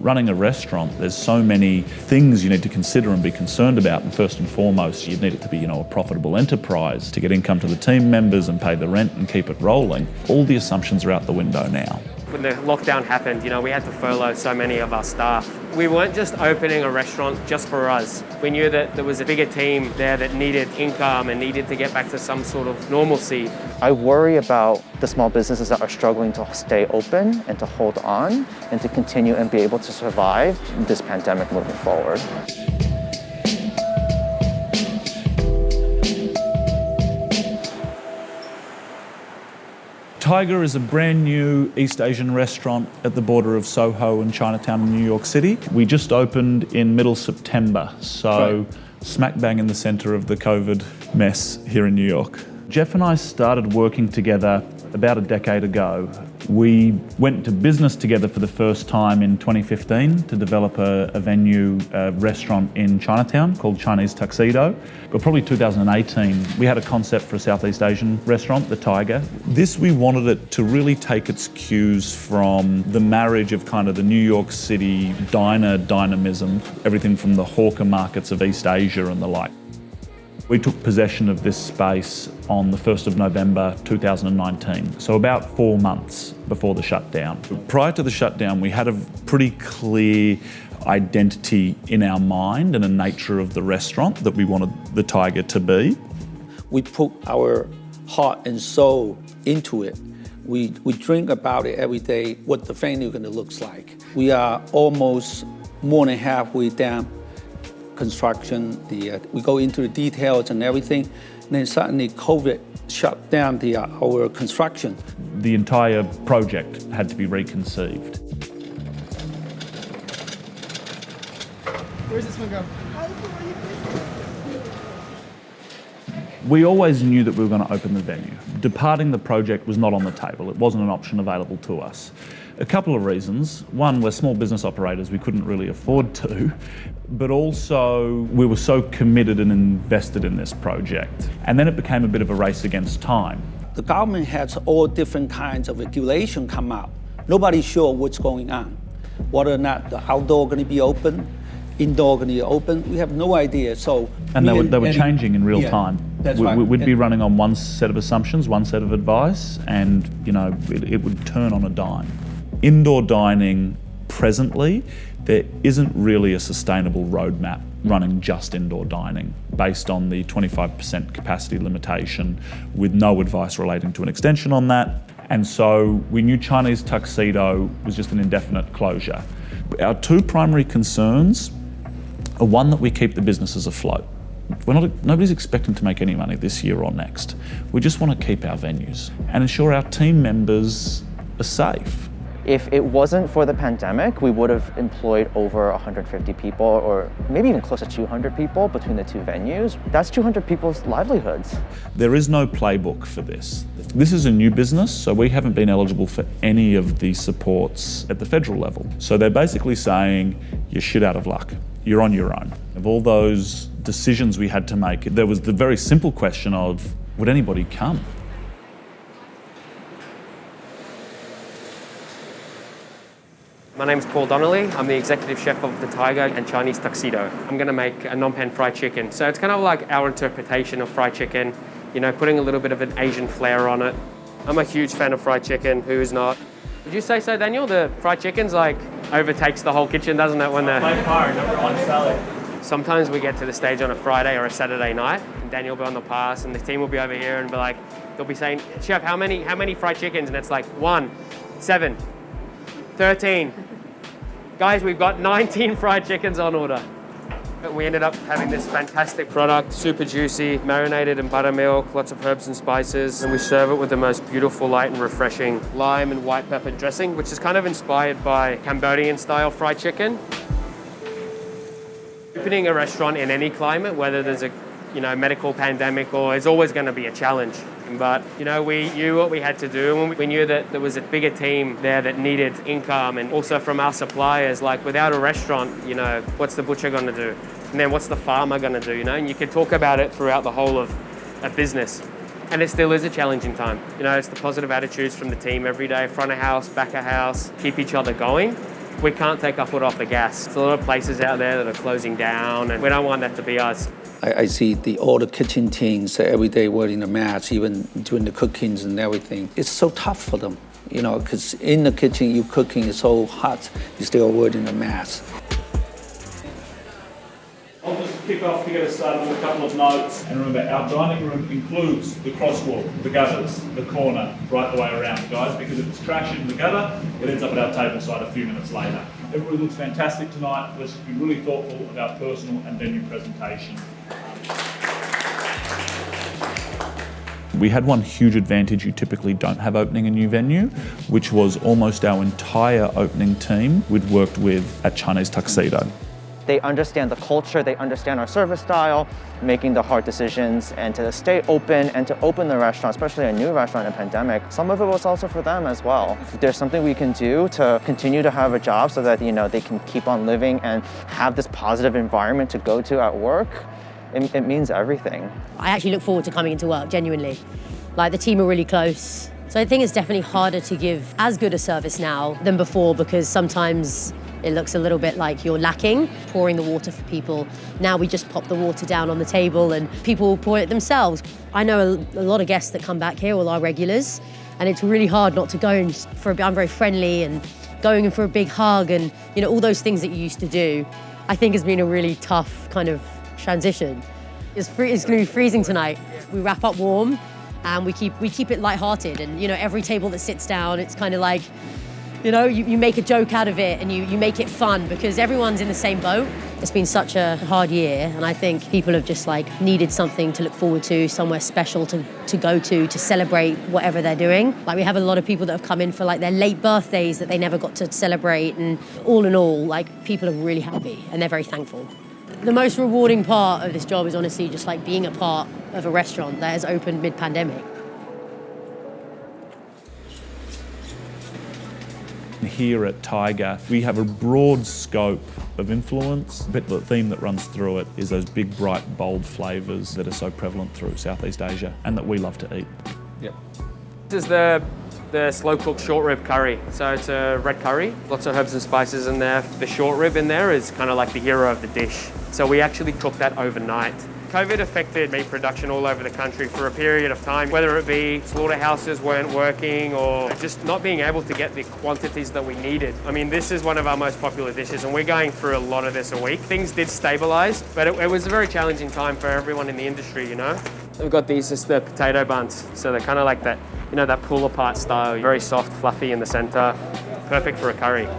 running a restaurant, there's so many things you need to consider and be concerned about. And first and foremost, you need it to be, a profitable enterprise to get income to the team members and pay the rent and keep it rolling. All the assumptions are out the window now. When the lockdown happened, we had to furlough so many of our staff. We weren't just opening a restaurant just for us. We knew that there was a bigger team there that needed income and needed to get back to some sort of normalcy. I worry about the small businesses that are struggling to stay open and to hold on and to continue and be able to survive this pandemic moving forward. Tyger is a brand new East Asian restaurant at the border of Soho and Chinatown in New York City. We just opened in middle September, so smack bang in the centre of the COVID mess here in New York. Jeff and I started working together about a decade ago. We went to business together for the first time in 2015 to develop a venue, a restaurant in Chinatown called Chinese Tuxedo. But probably 2018, we had a concept for a Southeast Asian restaurant, The Tyger. This, we wanted it to really take its cues from the marriage of kind of the New York City diner dynamism, everything from the hawker markets of East Asia and the like. We took possession of this space on the 1st of November 2019, so about 4 months before the shutdown. Prior to the shutdown, we had a pretty clear identity in our mind and a nature of the restaurant that we wanted the Tyger to be. We put our heart and soul into it. We drink about it every day, what the venue gonna looks like. We are almost more than halfway down construction. We go into the details and everything, and then suddenly COVID shut down our construction. The entire project had to be reconceived. Where's this one go? We always knew that we were going to open the venue. Departing the project was not on the table. It wasn't an option available to us. A couple of reasons. One, we're small business operators, we couldn't really afford to, but also we were so committed and invested in this project. And then it became a bit of a race against time. The government has all different kinds of regulation come out. Nobody's sure what's going on. Whether or not the outdoor going to be open, indoor going to be open, we have no idea. So and they were changing in real time. That's right. We'd be running on one set of assumptions, one set of advice, and it would turn on a dime. Indoor dining presently, there isn't really a sustainable roadmap running just indoor dining based on the 25% capacity limitation with no advice relating to an extension on that. And so we knew Chinese Tuxedo was just an indefinite closure. Our two primary concerns are one, that we keep the businesses afloat. Nobody's expecting to make any money this year or next. We just want to keep our venues and ensure our team members are safe. If it wasn't for the pandemic, we would have employed over 150 people, or maybe even close to 200 people between the two venues. That's 200 people's livelihoods. There is no playbook for this. This is a new business, so we haven't been eligible for any of the supports at the federal level. So they're basically saying, you're shit out of luck. You're on your own. Of all those decisions we had to make, there was the very simple question of, would anybody come? My name's Paul Donnelly. I'm the executive chef of The Tyger and Chinese Tuxedo. I'm gonna make a non-pan fried chicken. So it's kind of like our interpretation of fried chicken, putting a little bit of an Asian flair on it. I'm a huge fan of fried chicken, who is not? Would you say so, Daniel? The fried chicken's overtakes the whole kitchen, doesn't it? By far, #1 seller. Sometimes we get to the stage on a Friday or a Saturday night, and Daniel will be on the pass, and the team will be over here and be like, they'll be saying, Chef, how many fried chickens? And it's like 1, 7, 13. Guys, we've got 19 fried chickens on order. We ended up having this fantastic product, super juicy, marinated in buttermilk, lots of herbs and spices, and we serve it with the most beautiful, light and refreshing lime and white pepper dressing, which is kind of inspired by Cambodian style fried chicken. Opening a restaurant in any climate, whether there's a medical pandemic or it's always going to be a challenge. But, we knew what we had to do, and we knew that there was a bigger team there that needed income, and also from our suppliers, without a restaurant, what's the butcher going to do? And then what's the farmer going to do, And you could talk about it throughout the whole of a business. And it still is a challenging time. It's the positive attitudes from the team every day, front of house, back of house, keep each other going. we can't take our foot off the gas. There's a lot of places out there that are closing down, and we don't want that to be us. I see all the kitchen teams every day wearing a mask, even doing the cookings and everything. It's so tough for them, you know, because in the kitchen, you cooking is so hot, you still wearing a mask. I'll just kick off to get us started with a couple of notes. And remember, our dining room includes the crosswalk, the gutters, the corner, right the way around, guys, because if it's trash in the gutter, it ends up at our table side a few minutes later. Everybody looks fantastic tonight. Let's be really thoughtful about personal and venue presentation. We had one huge advantage you typically don't have opening a new venue, which was almost our entire opening team we'd worked with at Chinese Tuxedo. They understand the culture, they understand our service style, making the hard decisions, and to stay open and to open the restaurant, especially a new restaurant in a pandemic. Some of it was also for them as well. If there's something we can do to continue to have a job so that, you know, they can keep on living and have this positive environment to go to at work, it means everything. I actually look forward to coming into work, genuinely. Like, the team are really close. So I think it's definitely harder to give as good a service now than before, because sometimes it looks a little bit like you're lacking, pouring the water for people. Now we just pop the water down on the table and people will pour it themselves. I know a lot of guests that come back here, all our regulars, and it's really hard not to go in I'm very friendly and going in for a big hug and, you know, all those things that you used to do, I think has been a really tough kind of transition. It's going to be freezing tonight. We wrap up warm and we keep it lighthearted, and, you know, every table that sits down, it's kind of like, you know, you make a joke out of it and you make it fun, because everyone's in the same boat. It's been such a hard year, and I think people have just like needed something to look forward to, somewhere special to go to celebrate whatever they're doing. Like, we have a lot of people that have come in for like their late birthdays that they never got to celebrate, and all in all, like, people are really happy and they're very thankful. The most rewarding part of this job is honestly just like being a part of a restaurant that has opened mid-pandemic. Here at Tyger, we have a broad scope of influence, but the theme that runs through it is those big, bright, bold flavours that are so prevalent through Southeast Asia and that we love to eat. Yep. This is the slow-cooked short rib curry. So it's a red curry, lots of herbs and spices in there. The short rib in there is kind of like the hero of the dish. So we actually cooked that overnight. COVID affected meat production all over the country for a period of time, whether it be slaughterhouses weren't working or just not being able to get the quantities that we needed. I mean, this is one of our most popular dishes, and we're going through a lot of this a week. Things did stabilize, but it was a very challenging time for everyone in the industry, you know? We've got these as the potato buns. So they're kind of like that, you know, that pull apart style, very soft, fluffy in the center, perfect for a curry.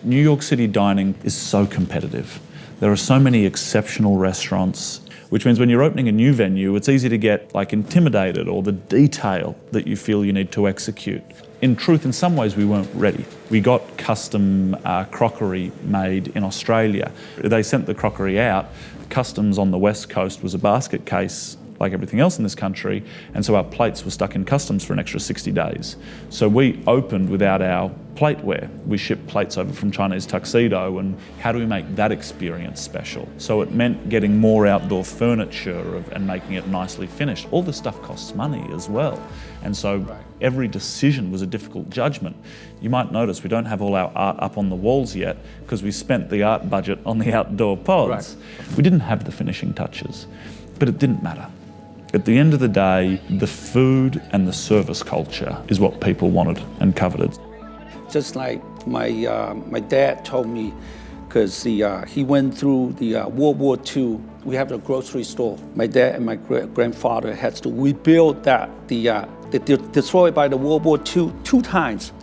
New York City dining is so competitive. There are so many exceptional restaurants, which means when you're opening a new venue, it's easy to get like intimidated, or the detail that you feel you need to execute. In truth, in some ways, we weren't ready. We got custom crockery made in Australia. They sent the crockery out. Customs on the West Coast was a basket case like everything else in this country, and so our plates were stuck in customs for an extra 60 days. So we opened without our plateware. We shipped plates over from Chinese Tuxedo, and how do we make that experience special? So it meant getting more outdoor furniture and making it nicely finished. All this stuff costs money as well, and so every decision was a difficult judgment. You might notice we don't have all our art up on the walls yet because we spent the art budget on the outdoor pods. We didn't have the finishing touches, but it didn't matter. At the end of the day, the food and the service culture is what people wanted and coveted. Just like my dad told me, because he went through the World War II. We have a grocery store. My dad and my grandfather had to rebuild that. They destroyed by the World War II 2 times.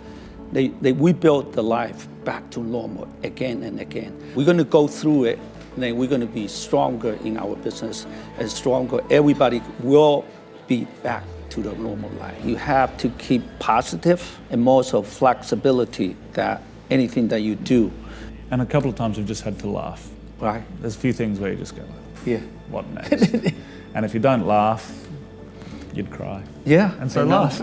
They rebuilt the life back to normal again and again. We're going to go through it. Then we're going to be stronger in our business and stronger. Everybody will be back to the normal life. You have to keep positive and more so flexibility that anything that you do. And a couple of times we've just had to laugh. Right. There's a few things where you just go, yeah, what next? And if you don't laugh, you'd cry. Yeah. And so laugh.